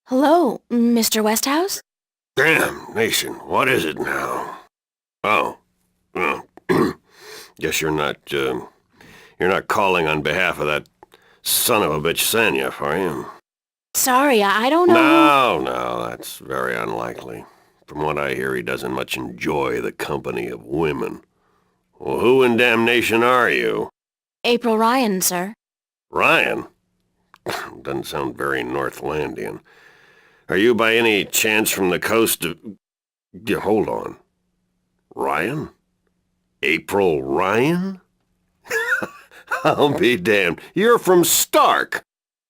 Hello, Mr. Westhouse? Damn, Nation, what is it now? Oh, well, guess you're not calling on behalf of that son of a bitch Sanyef, are you? Sorry, I don't know No, that's very unlikely. From what I hear, he doesn't much enjoy the company of women. Well, who in damnation are you? April Ryan, sir. Ryan? Doesn't sound very Northlandian. Are you by any chance from the coast of... Yeah, hold on. Ryan? April Ryan? I'll be damned. You're from Stark!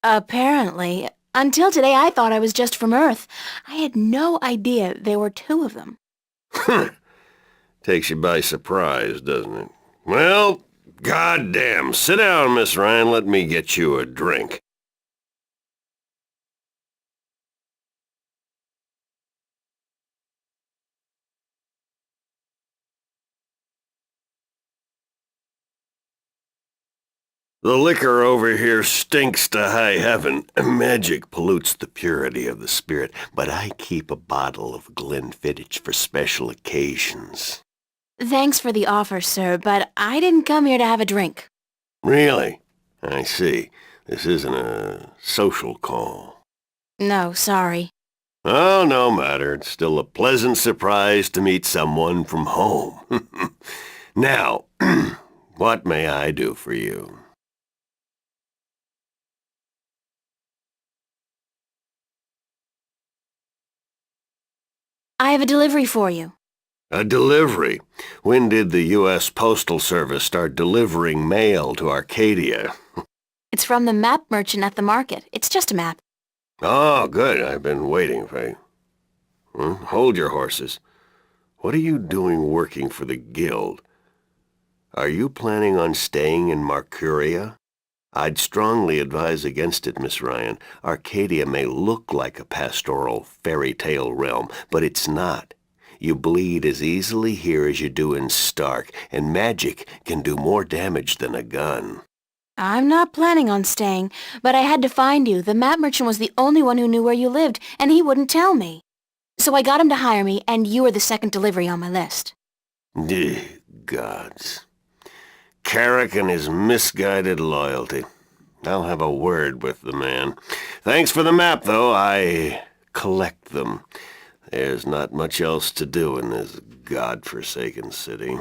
Apparently. Until today, I thought I was just from Earth. I had no idea there were two of them. Takes you by surprise, doesn't it? Well, goddamn. Sit down, Miss Ryan. Let me get you a drink. The liquor over here stinks to high heaven. Magic pollutes the purity of the spirit, but I keep a bottle of Glenfiddich for special occasions. Thanks for the offer, sir, but I didn't come here to have a drink. Really? I see. This isn't a social call. No, sorry. Oh, no matter. It's still a pleasant surprise to meet someone from home. Now, what may I do for you? I have a delivery for you. A delivery? When did the U.S. Postal Service start delivering mail to Arcadia? It's from the map merchant at the market. It's just a map. Oh, good. I've been waiting for you. Hold your horses. What are you doing working for the Guild? Are you planning on staying in Marcuria? I'd strongly advise against it, Miss Ryan. Arcadia may look like a pastoral fairy tale realm, but it's not. You bleed as easily here as you do in Stark, and magic can do more damage than a gun. I'm not planning on staying, but I had to find you. The map merchant was the only one who knew where you lived, and he wouldn't tell me. So I got him to hire me, and you were the second delivery on my list. Gods. Carrick and his misguided loyalty. I'll have a word with the man. Thanks for the map, though. I collect them. There's not much else to do in this godforsaken city.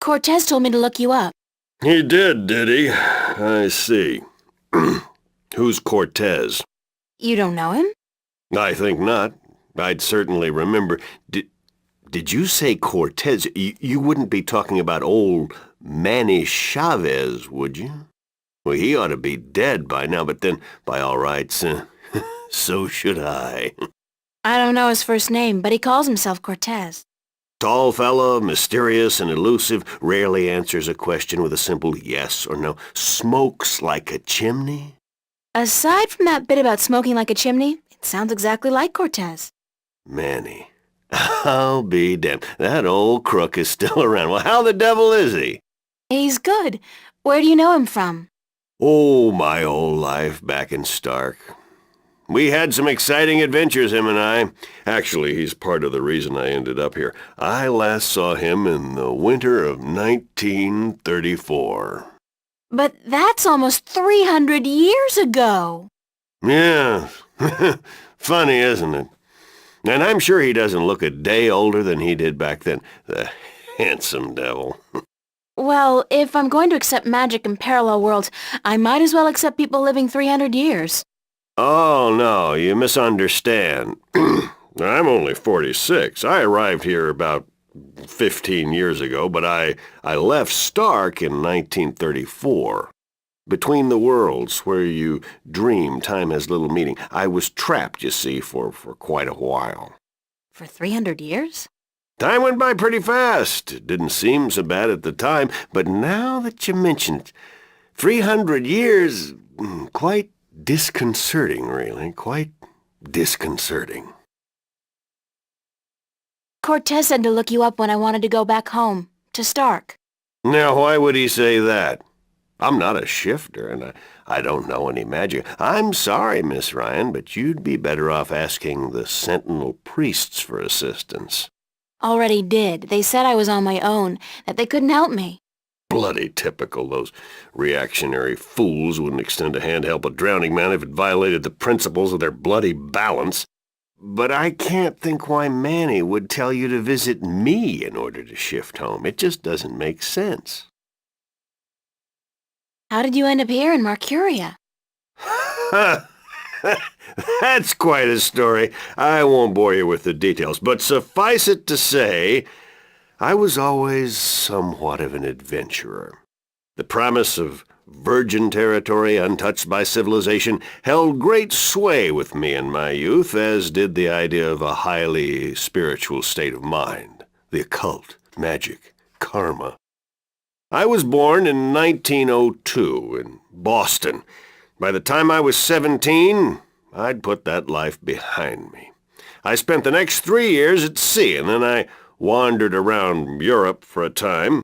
Cortez told me to look you up. He did he? I see. Who's Cortez? You don't know him? I think not. I'd certainly remember. Did you say Cortez? You wouldn't be talking about old Manny Chavez, would you? Well, he ought to be dead by now, but then, by all rights, so should I. I don't know his first name, but he calls himself Cortez. Tall fellow, mysterious and elusive, rarely answers a question with a simple yes or no. Smokes like a chimney? Aside from that bit about smoking like a chimney, it sounds exactly like Cortez. Manny. I'll be damned. That old crook is still around. Well, how the devil is he? He's good. Where do you know him from? Oh, my old life back in Stark. We had some exciting adventures, him and I. Actually, he's part of the reason I ended up here. I last saw him in the winter of 1934. But that's almost 300 years ago. Yeah. Funny, isn't it? And I'm sure he doesn't look a day older than he did back then. The handsome devil. Well, if I'm going to accept magic in parallel worlds, I might as well accept people living 300 years. Oh, no, you misunderstand. I'm only 46. I arrived here about 15 years ago, but I left Stark in 1934. Between the worlds, where you dream time has little meaning. I was trapped, you see, for quite a while. For 300 years? Time went by pretty fast. It didn't seem so bad at the time, but now that you mention it, 300 years, quite disconcerting, really. Quite disconcerting. Cortez said to look you up when I wanted to go back home, to Stark. Now, why would he say that? I'm not a shifter, and I don't know any magic. I'm sorry, Miss Ryan, but you'd be better off asking the Sentinel priests for assistance. Already did. They said I was on my own, that they couldn't help me. Bloody typical. Those reactionary fools wouldn't extend a hand to help a drowning man if it violated the principles of their bloody balance. But I can't think why Manny would tell you to visit me in order to shift home. It just doesn't make sense. How did you end up here in Marcuria? That's quite a story. I won't bore you with the details, but suffice it to say, I was always somewhat of an adventurer. The promise of virgin territory untouched by civilization held great sway with me in my youth, as did the idea of a highly spiritual state of mind, the occult, magic, karma. I was born in 1902 in Boston. By the time I was 17, I'd put that life behind me. I spent the next 3 years at sea, and then I wandered around Europe for a time.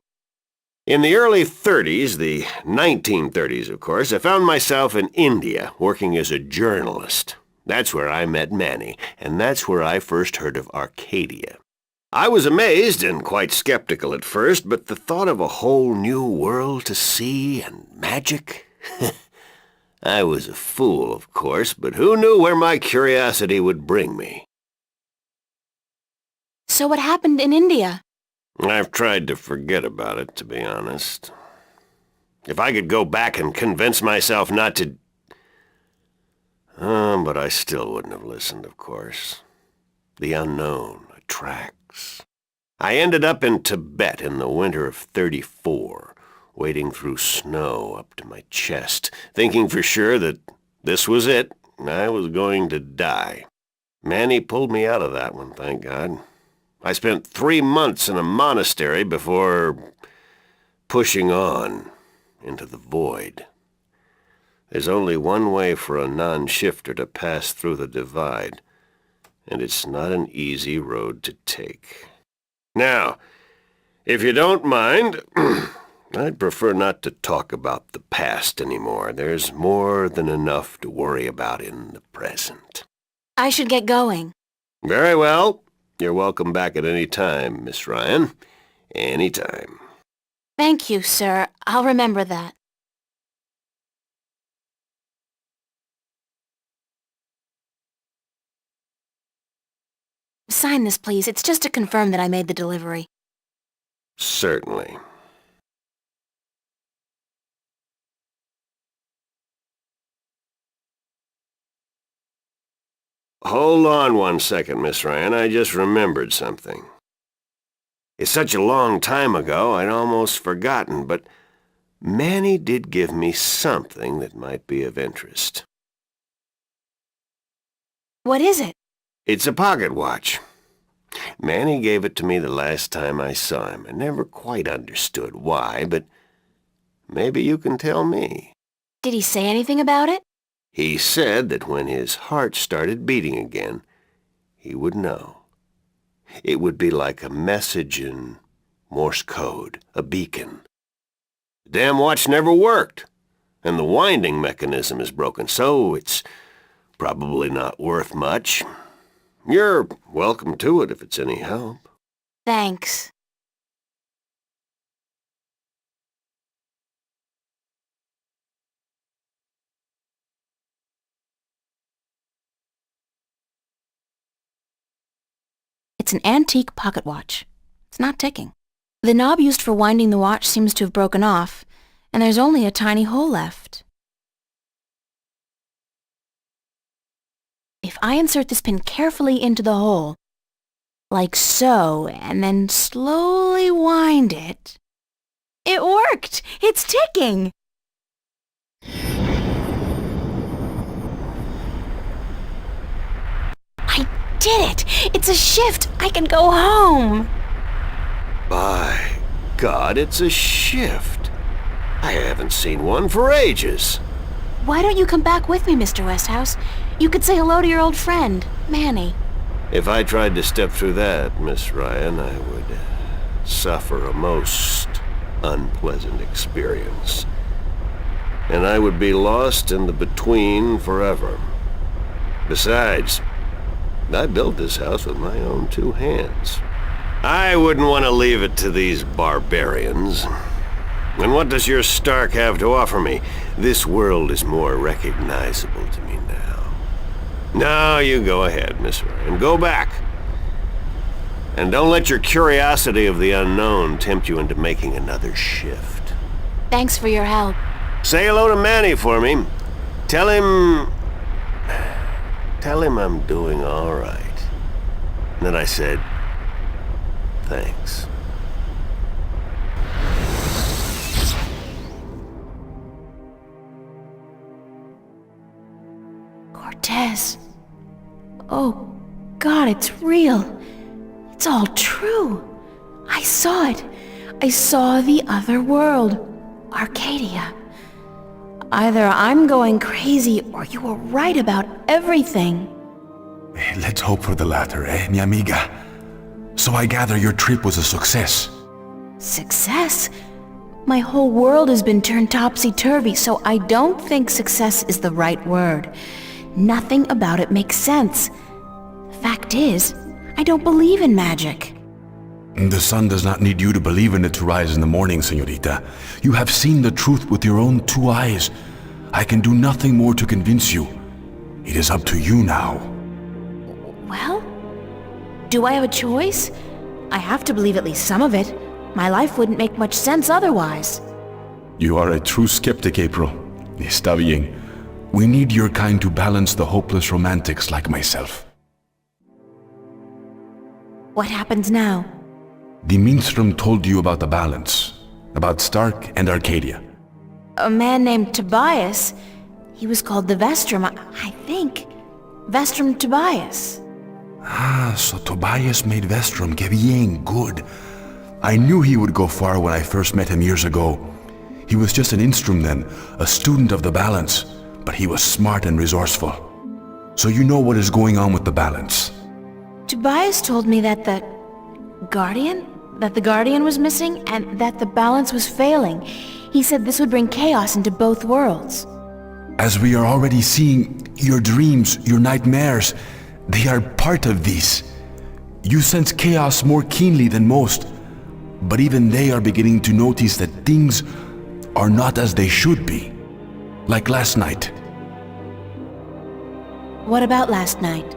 In the early 30s, the 1930s, of course, I found myself in India working as a journalist. That's where I met Manny, and that's where I first heard of Arcadia. I was amazed and quite skeptical at first, but the thought of a whole new world to see and magic... I was a fool, of course, but who knew where my curiosity would bring me? So what happened in India? I've tried to forget about it, to be honest. If I could go back and convince myself not to... but I still wouldn't have listened, of course. The unknown attracts. I ended up in Tibet in the winter of '34, wading through snow up to my chest, thinking for sure that this was it, and I was going to die. Manny pulled me out of that one, thank God. I spent 3 months in a monastery before pushing on into the void. There's only one way for a non-shifter to pass through the divide, and it's not an easy road to take. Now, if you don't mind, I'd prefer not to talk about the past anymore. There's more than enough to worry about in the present. I should get going. Very well. You're welcome back at any time, Miss Ryan. Any time. Thank you, sir. I'll remember that. Sign this, please. It's just to confirm that I made the delivery. Certainly. Hold on one second, Miss Ryan. I just remembered something. It's such a long time ago, I'd almost forgotten, but Manny did give me something that might be of interest. What is it? It's a pocket watch. Manny gave it to me the last time I saw him. I never quite understood why, but maybe you can tell me. Did he say anything about it? He said that when his heart started beating again, he would know. It would be like a message in Morse code, a beacon. The damn watch never worked, and the winding mechanism is broken, so it's probably not worth much. You're welcome to it if it's any help. Thanks. It's an antique pocket watch. It's not ticking. The knob used for winding the watch seems to have broken off, and there's only a tiny hole left. If I insert this pin carefully into the hole, like so, and then slowly wind it... It worked! It's ticking! I did it! It's a shift! I can go home! By God, it's a shift. I haven't seen one for ages. Why don't you come back with me, Mr. Westhouse? You could say hello to your old friend, Manny. If I tried to step through that, Miss Ryan, I would suffer a most unpleasant experience. and I would be lost in the between forever. Besides, I built this house with my own two hands. I wouldn't want to leave it to these barbarians. And what does your Stark have to offer me? This world is more recognizable to me now. Now you go ahead, Miss Ryan. Go back. And don't let your curiosity of the unknown tempt you into making another shift. Thanks for your help. Say hello to Manny for me. Tell him I'm doing all right. And then I said, thanks. Cortez. Oh, God, it's real. It's all true. I saw it. I saw the other world. Arcadia. Either I'm going crazy or you were right about everything. Let's hope for the latter, mi amiga? So I gather your trip was a success. Success? My whole world has been turned topsy-turvy, so I don't think success is the right word. Nothing about it makes sense. Fact is, I don't believe in magic. The sun does not need you to believe in it to rise in the morning, señorita. You have seen the truth with your own two eyes. I can do nothing more to convince you. It is up to you now. Well, do I have a choice? I have to believe at least some of it. My life wouldn't make much sense otherwise. You are a true skeptic, April. Está bien. We need your kind to balance the hopeless romantics like myself. What happens now? The minstrel told you about the balance, about Stark and Arcadia. A man named Tobias. He was called the Vestrum, I think. Vestrum Tobias. Ah, so Tobias made Vestrum. Que bien, good. I knew he would go far when I first met him years ago. He was just an instrument then, a student of the balance, but he was smart and resourceful. So you know what is going on with the balance. Tobias told me that the Guardian was missing and that the balance was failing. He said this would bring chaos into both worlds. As we are already seeing, your dreams, your nightmares, they are part of these. You sense chaos more keenly than most, but even they are beginning to notice that things are not as they should be. Like last night. What about last night?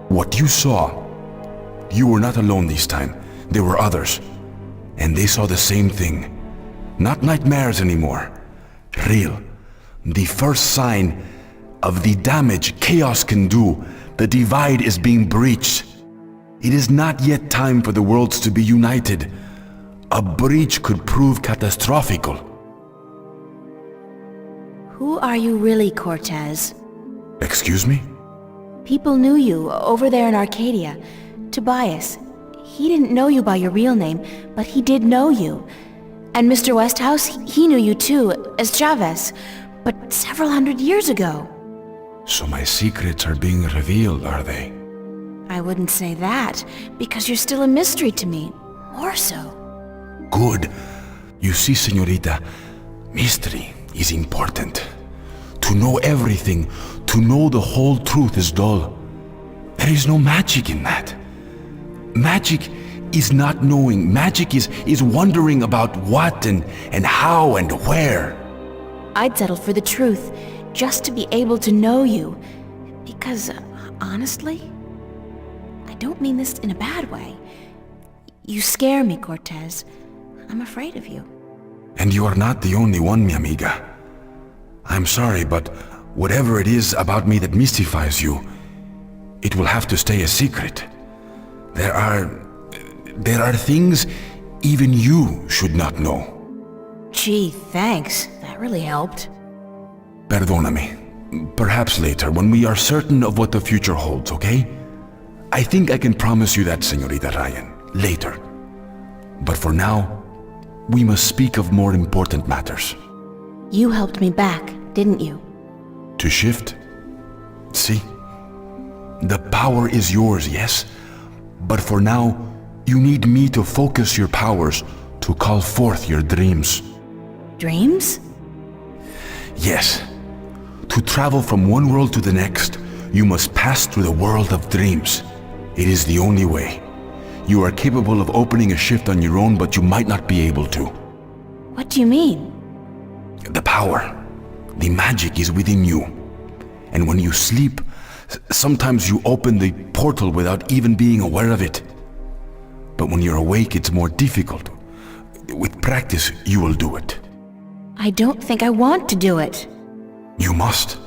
What you saw, you were not alone this time. There were others, and they saw the same thing. Not nightmares anymore. Real. The first sign of the damage chaos can do. The divide is being breached. It is not yet time for the worlds to be united. A breach could prove catastrophical. Who are you really, Cortez? Excuse me? People knew you over there in Arcadia. Tobias. He didn't know you by your real name, but he did know you. And Mr. Westhouse, he knew you too, as Chavez, but several hundred years ago. So my secrets are being revealed, are they? I wouldn't say that, because you're still a mystery to me. More so. Good. You see, señorita, mystery is important. To know everything, to know the whole truth is dull. There is no magic in that. Magic is not knowing. Magic is wondering about what and how and where. I'd settle for the truth, just to be able to know you. Because, honestly, I don't mean this in a bad way. You scare me, Cortez. I'm afraid of you. And you are not the only one, mi amiga. I'm sorry, but whatever it is about me that mystifies you, it will have to stay a secret. There are things even you should not know. Gee, thanks. That really helped. Perdóname. Perhaps later, when we are certain of what the future holds, okay? I think I can promise you that, Señorita Ryan. Later. But for now, we must speak of more important matters. You helped me back, didn't you? To shift? See? The power is yours, yes? But for now, you need me to focus your powers to call forth your dreams. Dreams? Yes. To travel from one world to the next, you must pass through the world of dreams. It is the only way. You are capable of opening a shift on your own, but you might not be able to. What do you mean? The power, the magic is within you. And when you sleep, sometimes you open the portal without even being aware of it. But when you're awake, it's more difficult. With practice, you will do it. I don't think I want to do it. You must.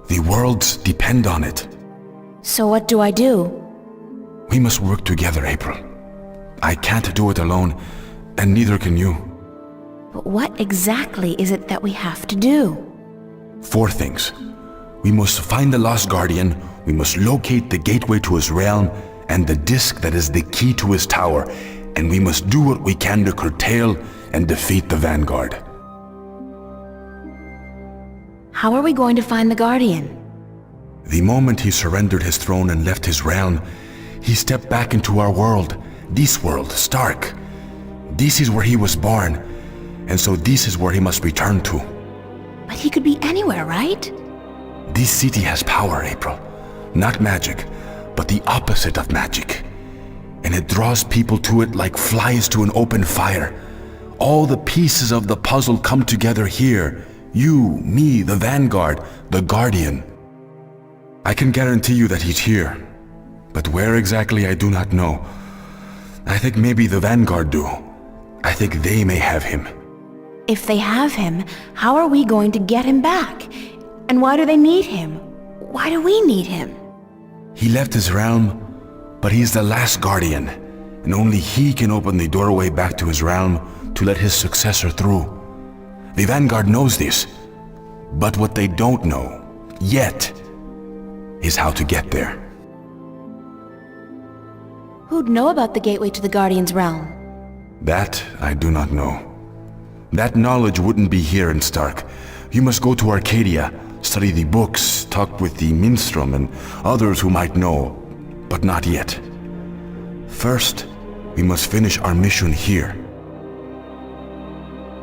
The worlds depend on it. So what do I do? We must work together, April. I can't do it alone, and neither can you. But what exactly is it that we have to do? 4 things. We must find the lost guardian, we must locate the gateway to his realm, and the disc that is the key to his tower, and we must do what we can to curtail and defeat the Vanguard. How are we going to find the Guardian? The moment he surrendered his throne and left his realm, he stepped back into our world, this world, Stark. This is where he was born, and so this is where he must return to. But he could be anywhere, right? This city has power, April. Not magic, but the opposite of magic. And it draws people to it like flies to an open fire. All the pieces of the puzzle come together here. You, me, the Vanguard, the Guardian. I can guarantee you that he's here. But where exactly I do not know. I think maybe the Vanguard do. I think they may have him. If they have him, how are we going to get him back? And why do they need him? Why do we need him? He left his realm, but he is the last Guardian, and only he can open the doorway back to his realm to let his successor through. The Vanguard knows this, but what they don't know, yet, is how to get there. Who'd know about the gateway to the Guardian's realm? That I do not know. That knowledge wouldn't be here in Stark. You must go to Arcadia, study the books, talk with the minstrel and others who might know, but not yet. First, we must finish our mission here.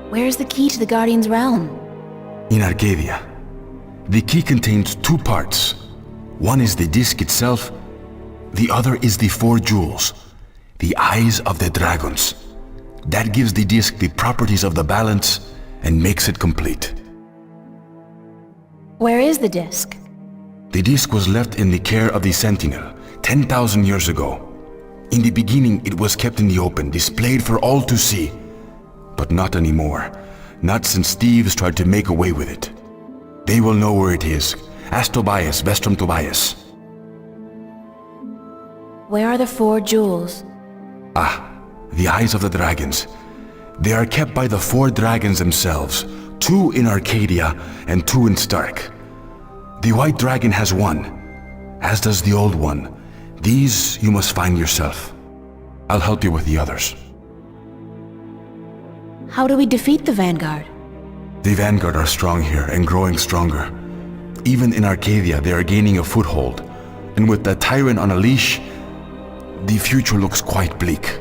Where's the key to the Guardian's realm? In Arcadia. The key contains 2 parts. One is the disc itself, the other is the 4 jewels, the eyes of the dragons. That gives the disc the properties of the balance and makes it complete. Where is the disc? The disc was left in the care of the Sentinel 10,000 years ago. In the beginning, it was kept in the open, displayed for all to see. But not anymore. Not since thieves tried to make away with it. They will know where it is. Ask Tobias, Vestrum Tobias. Where are the 4 jewels? The eyes of the dragons. They are kept by the 4 dragons themselves, 2 in Arcadia and 2 in Stark. The white dragon has 1, as does the old one. These you must find yourself. I'll help you with the others. How do we defeat the Vanguard? The Vanguard are strong here and growing stronger. Even in Arcadia, they are gaining a foothold. And with the tyrant on a leash, the future looks quite bleak.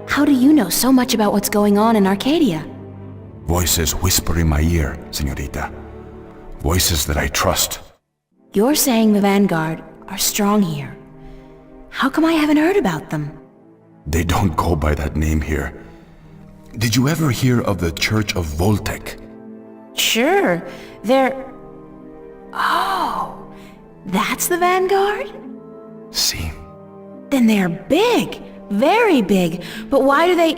How do you know so much about what's going on in Arcadia? Voices whisper in my ear, señorita. Voices that I trust. You're saying the Vanguard are strong here. How come I haven't heard about them? They don't go by that name here. Did you ever hear of the Church of Voltec? Sure, they're... Oh, that's the Vanguard? See. Then they're big, very big. But why do they...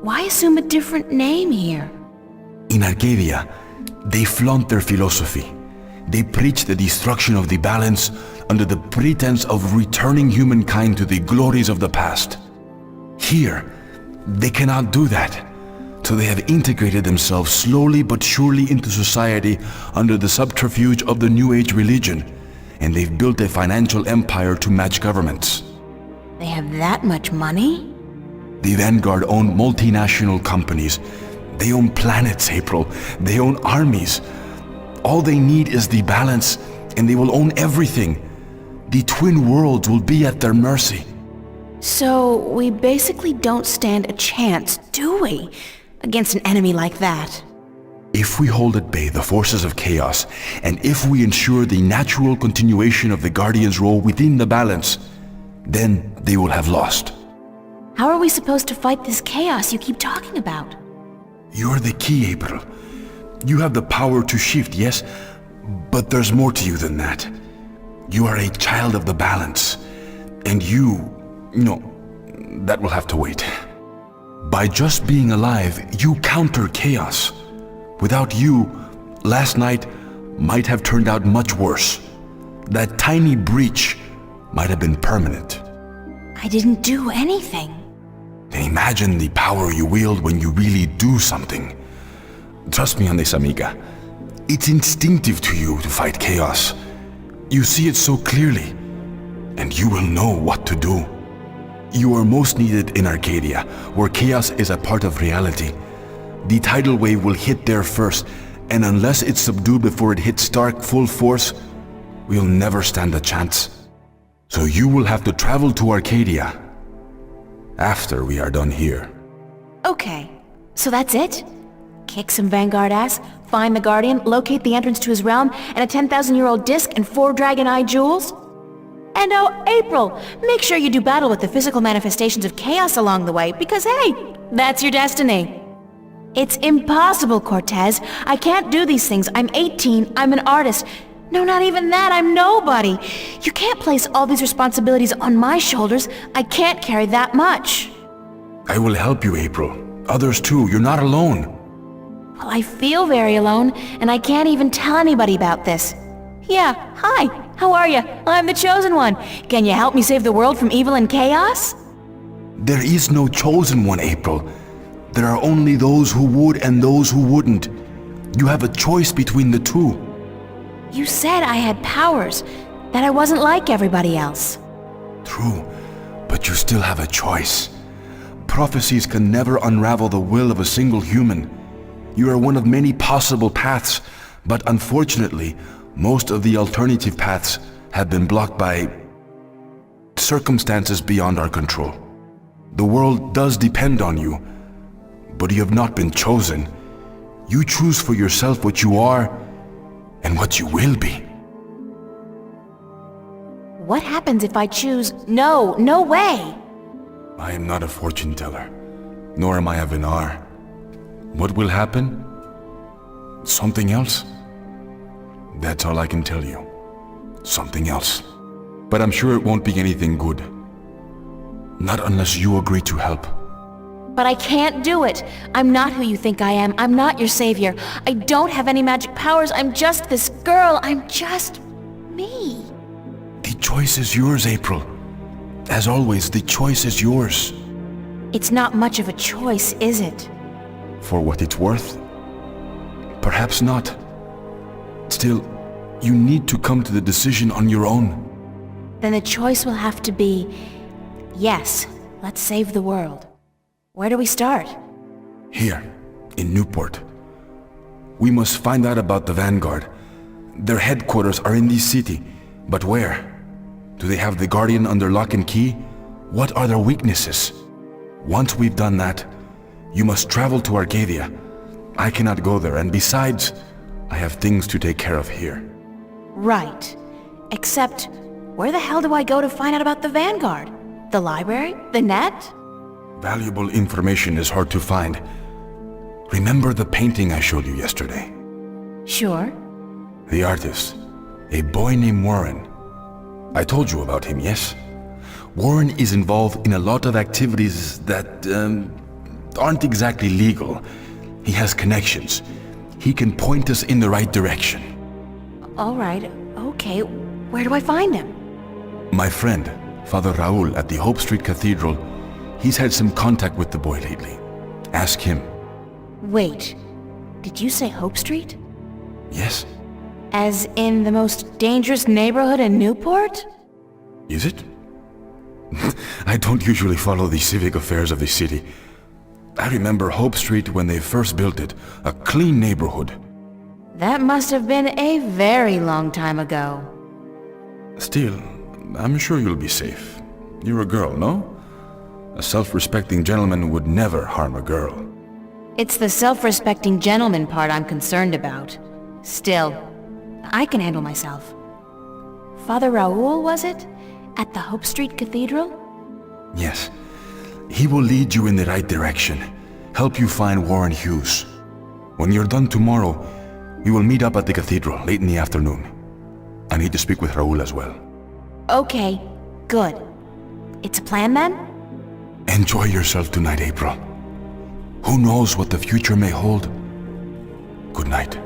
Why assume a different name here? In Arcadia, they flaunt their philosophy. They preach the destruction of the balance under the pretense of returning humankind to the glories of the past. Here, they cannot do that, so they have integrated themselves slowly but surely into society under the subterfuge of the New Age religion, and they've built a financial empire to match governments. They have that much money? The Vanguard own multinational companies. They own planets, April. They own armies. All they need is the balance, and they will own everything. The twin worlds will be at their mercy. So, we basically don't stand a chance, do we? Against an enemy like that. If we hold at bay the forces of chaos, and if we ensure the natural continuation of the Guardian's role within the balance, then they will have lost. How are we supposed to fight this chaos you keep talking about? You're the key, April. You have the power to shift, yes, but there's more to you than that. You are a child of the balance, and that will have to wait. By just being alive, you counter chaos. Without you, last night might have turned out much worse. That tiny breach might have been permanent. I didn't do anything. Then imagine the power you wield when you really do something. Trust me on this, amiga. It's instinctive to you to fight chaos. You see it so clearly, and you will know what to do. You are most needed in Arcadia, where chaos is a part of reality. The tidal wave will hit there first, and unless it's subdued before it hits Stark full force, we'll never stand a chance. So you will have to travel to Arcadia after we are done here. Okay, so that's it? Kick some Vanguard ass, find the Guardian, locate the entrance to his realm, and a 10,000-year-old disc and 4 Dragon Eye jewels? And oh, April, make sure you do battle with the physical manifestations of chaos along the way, because hey, that's your destiny. It's impossible, Cortez. I can't do these things. I'm 18, I'm an artist. No, not even that, I'm nobody. You can't place all these responsibilities on my shoulders. I can't carry that much. I will help you, April. Others too, you're not alone. Well, I feel very alone, and I can't even tell anybody about this. Yeah, hi, how are you? I'm the Chosen One. Can you help me save the world from evil and chaos? There is no chosen one, April. There are only those who would and those who wouldn't. You have a choice between the two. You said I had powers, that I wasn't like everybody else. True, but you still have a choice. Prophecies can never unravel the will of a single human. You are one of many possible paths, but unfortunately, most of the alternative paths have been blocked by circumstances beyond our control. The world does depend on you, but you have not been chosen. You choose for yourself what you are and what you will be. What happens if I choose no way? I am not a fortune teller, nor am I a Vinar. What will happen? Something else? That's all I can tell you. Something else. But I'm sure it won't be anything good. Not unless you agree to help. But I can't do it. I'm not who you think I am. I'm not your savior. I don't have any magic powers. I'm just this girl. I'm just me. The choice is yours, April. As always, the choice is yours. It's not much of a choice, is it? For what it's worth? Perhaps not. Still, you need to come to the decision on your own. Then the choice will have to be, yes, let's save the world. Where do we start? Here, in Newport. We must find out about the Vanguard. Their headquarters are in this city, but where? Do they have the Guardian under lock and key? What are their weaknesses? Once we've done that, you must travel to Arcadia. I cannot go there, and besides, I have things to take care of here. Right. Except, where the hell do I go to find out about the Vanguard? The library? The net? Valuable information is hard to find. Remember the painting I showed you yesterday? Sure. The artist, a boy named Warren. I told you about him, yes? Warren is involved in a lot of activities that aren't exactly legal. He has connections. He can point us in the right direction. All right, okay. Where do I find him? My friend, Father Raul at the Hope Street Cathedral, he's had some contact with the boy lately. Ask him. Wait, did you say Hope Street? Yes. As in the most dangerous neighborhood in Newport? Is it? I don't usually follow the civic affairs of the city. I remember Hope Street when they first built it, a clean neighborhood. That must have been a very long time ago. Still, I'm sure you'll be safe. You're a girl, no? A self-respecting gentleman would never harm a girl. It's the self-respecting gentleman part I'm concerned about. Still, I can handle myself. Father Raoul, was it? At the Hope Street Cathedral? Yes. He will lead you in the right direction, help you find Warren Hughes. When you're done tomorrow, we will meet up at the cathedral late in the afternoon. I need to speak with Raoul as well. Okay, good. It's a plan then? Enjoy yourself tonight, April. Who knows what the future may hold? Good night.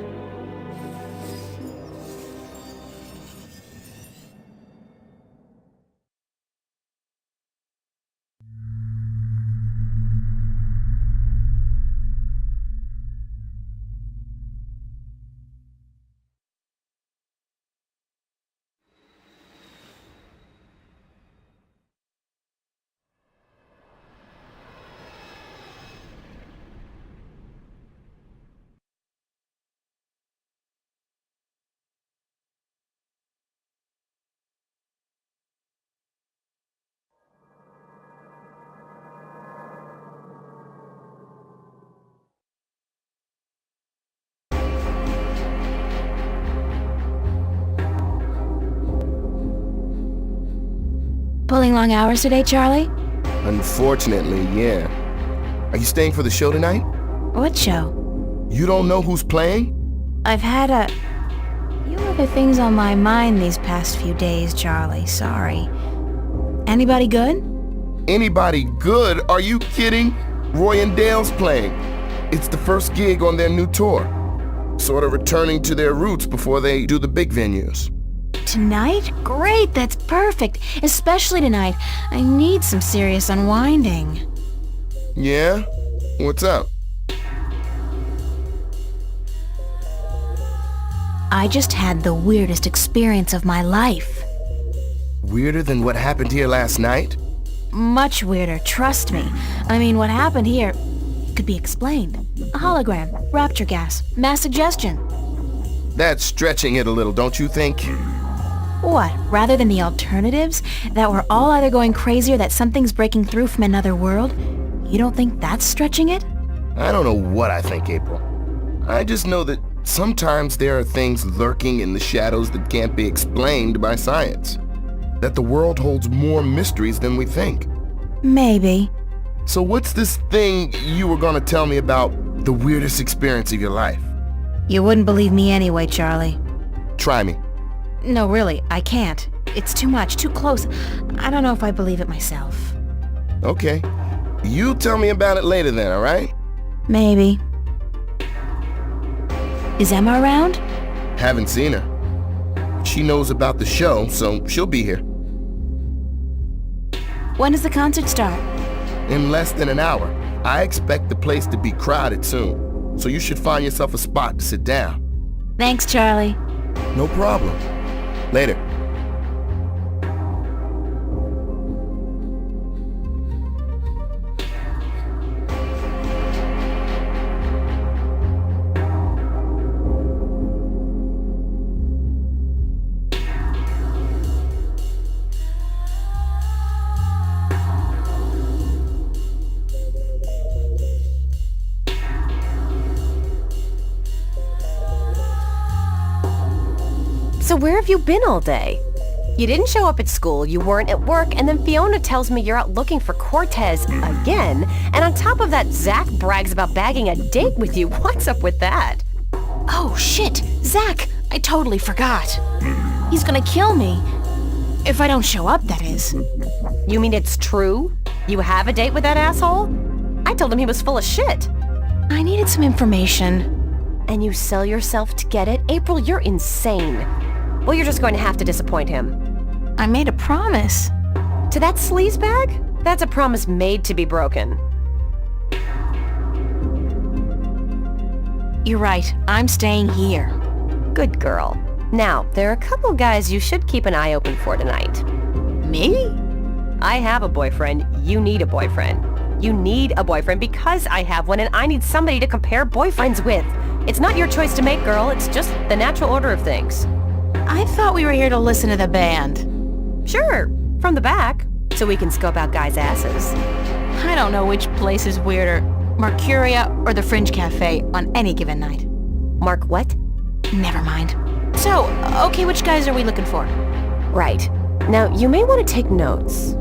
Pulling long hours today, Charlie? Unfortunately, yeah. Are you staying for the show tonight? What show? You don't know who's playing? I've had a few other things on my mind these past few days, Charlie. Sorry. Anybody good? Anybody good? Are you kidding? Roy and Dale's playing. It's the first gig on their new tour. Sort of returning to their roots before they do the big venues. Tonight? Great, that's perfect. Especially tonight. I need some serious unwinding. Yeah? What's up? I just had the weirdest experience of my life. Weirder than what happened here last night? Much weirder, trust me. I mean, what happened here could be explained. A hologram, rapture gas, mass suggestion. That's stretching it a little, don't you think? What, rather than the alternatives? That we're all either going crazy or that something's breaking through from another world? You don't think that's stretching it? I don't know what I think, April. I just know that sometimes there are things lurking in the shadows that can't be explained by science. That the world holds more mysteries than we think. Maybe. So what's this thing you were gonna tell me about the weirdest experience of your life? You wouldn't believe me anyway, Charlie. Try me. No, really, I can't. It's too much, too close. I don't know if I believe it myself. Okay. You tell me about it later then, alright? Maybe. Is Emma around? Haven't seen her. She knows about the show, so she'll be here. When does the concert start? In less than an hour. I expect the place to be crowded soon, so you should find yourself a spot to sit down. Thanks, Charlie. No problem. Later. So where have you been all day? You didn't show up at school, you weren't at work, and then Fiona tells me you're out looking for Cortez again, and on top of that, Zach brags about bagging a date with you. What's up with that? Oh, shit! Zach! I totally forgot. He's gonna kill me. If I don't show up, that is. You mean it's true? You have a date with that asshole? I told him he was full of shit. I needed some information. And you sell yourself to get it? April, you're insane. Well, you're just going to have to disappoint him. I made a promise. To that sleazebag? That's a promise made to be broken. You're right. I'm staying here. Good girl. Now, there are a couple guys you should keep an eye open for tonight. Me? I have a boyfriend. You need a boyfriend. You need a boyfriend because I have one and I need somebody to compare boyfriends with. It's not your choice to make, girl. It's just the natural order of things. I thought we were here to listen to the band. Sure, from the back, so we can scope out guys' asses. I don't know which place is weirder. Mercuria, or the Fringe Cafe on any given night. Mark what? Never mind. So, okay, which guys are we looking for? Right. Now, you may want to take notes.